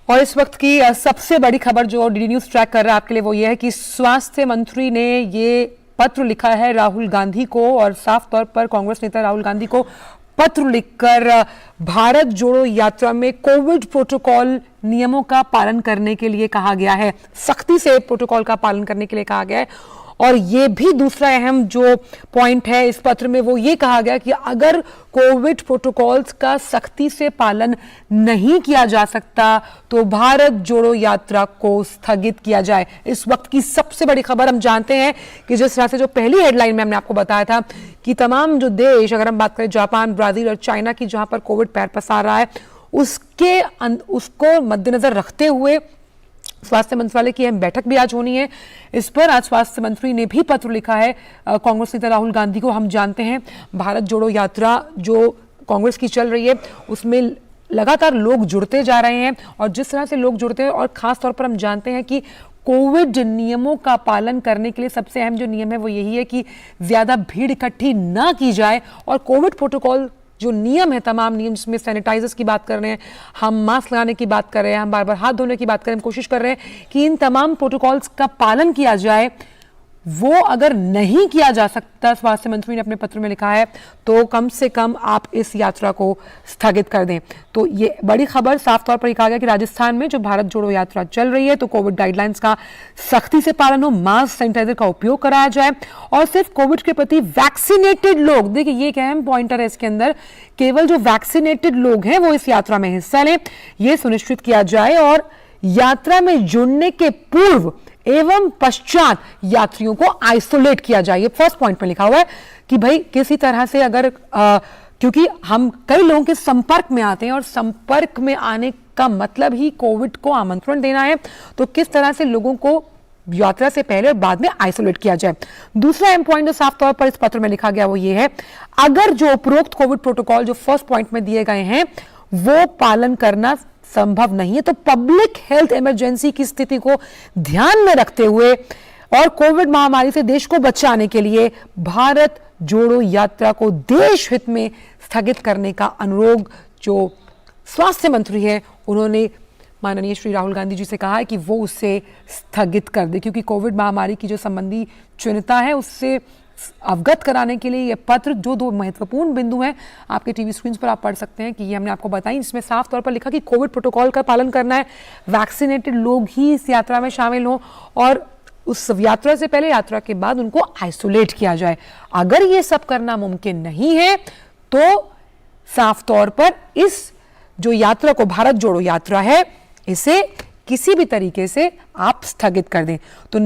और इस वक्त की सबसे बड़ी खबर जो डीडी न्यूज ट्रैक कर रहा है आपके लिए वो ये है कि स्वास्थ्य मंत्री ने ये पत्र लिखा है राहुल गांधी को, और साफ तौर पर कांग्रेस नेता राहुल गांधी को पत्र लिखकर भारत जोड़ो यात्रा में कोविड प्रोटोकॉल नियमों का पालन करने के लिए कहा गया है। सख्ती से प्रोटोकॉल का पालन करने के लिए कहा गया है। और ये भी दूसरा अहम जो पॉइंट है इस पत्र में वो ये कहा गया कि अगर कोविड प्रोटोकॉल्स का सख्ती से पालन नहीं किया जा सकता तो भारत जोड़ो यात्रा को स्थगित किया जाए। इस वक्त की सबसे बड़ी खबर हम जानते हैं कि जिस तरह से जो पहली हेडलाइन में हमने आपको बताया था कि तमाम जो देश, अगर हम बात करें जापान, ब्राजील और चाइना की, जहां पर कोविड पैर पसार रहा है, उसको मद्देनजर रखते हुए स्वास्थ्य मंत्रालय की अहम बैठक भी आज होनी है। इस पर आज स्वास्थ्य मंत्री ने भी पत्र लिखा है कांग्रेस नेता राहुल गांधी को। हम जानते हैं भारत जोड़ो यात्रा जो कांग्रेस की चल रही है उसमें लगातार लोग जुड़ते जा रहे हैं, और जिस तरह से लोग जुड़ते हैं, और खास तौर पर हम जानते हैं कि कोविड नियमों का पालन करने के लिए सबसे अहम जो नियम है वो यही है कि ज्यादा भीड़ इकट्ठी ना की जाए। और कोविड प्रोटोकॉल जो नियम है, तमाम नियम, जिसमें सैनिटाइजर्स की बात कर रहे हैं, हम मास्क लगाने की बात कर रहे हैं, हम बार बार हाथ धोने की बात कर रहे हैं, हम कोशिश कर रहे हैं कि इन तमाम प्रोटोकॉल्स का पालन किया जाए। वो अगर नहीं किया जा सकता, स्वास्थ्य मंत्री ने अपने पत्र में लिखा है, तो कम से कम आप इस यात्रा को स्थगित कर दें। तो ये बड़ी खबर, साफ तौर पर कहा गया कि राजस्थान में जो भारत जोड़ो यात्रा चल रही है तो कोविड गाइडलाइंस का सख्ती से पालन हो, मास्क, सैनिटाइजर का उपयोग कराया जाए, और सिर्फ कोविड के प्रति वैक्सीनेटेड लोग, देखिए ये एक अहम पॉइंटर है इसके अंदर, केवल जो वैक्सीनेटेड लोग हैं वो इस यात्रा में हिस्सा लें, ये सुनिश्चित किया जाए। और यात्रा में जुड़ने के पूर्व एवं पश्चात यात्रियों को आइसोलेट किया जाए। ये फर्स्ट पॉइंट में लिखा हुआ है कि भाई किसी तरह से अगर क्योंकि हम कई लोगों के संपर्क में आते हैं और संपर्क में आने का मतलब ही कोविड को आमंत्रण देना है, तो किस तरह से लोगों को यात्रा से पहले और बाद में आइसोलेट किया जाए। दूसरा अहम पॉइंट जो साफ तौर पर इस पत्र में लिखा गया वो ये है, अगर जो उपरोक्त कोविड प्रोटोकॉल जो फर्स्ट पॉइंट में दिए गए हैं वो पालन करना संभव नहीं है तो पब्लिक हेल्थ इमरजेंसी की स्थिति को ध्यान में रखते हुए और कोविड महामारी से देश को बचाने के लिए भारत जोड़ो यात्रा को देश हित में स्थगित करने का अनुरोध जो स्वास्थ्य मंत्री है उन्होंने माननीय श्री राहुल गांधी जी से कहा है कि वो उससे स्थगित कर दे, क्योंकि कोविड महामारी की जो संबंधी चिंता है उससे अवगत कराने के लिए ये पत्र, जो दो महत्वपूर्ण बिंदु हैं आपके टीवी स्क्रीन पर आप पढ़ सकते हैं कि ये हमने आपको बताई, इसमें साफ तौर पर लिखा कि कोविड प्रोटोकॉल का पालन करना है, वैक्सीनेटेड लोग ही इस यात्रा में शामिल हों, और उस यात्रा से पहले, यात्रा के बाद उनको आइसोलेट किया जाए। अगर ये सब करना मुमकिन नहीं है तो साफ तौर पर इस जो यात्रा को, भारत जोड़ो यात्रा है, इसे किसी भी तरीके से आप स्थगित कर दें। तो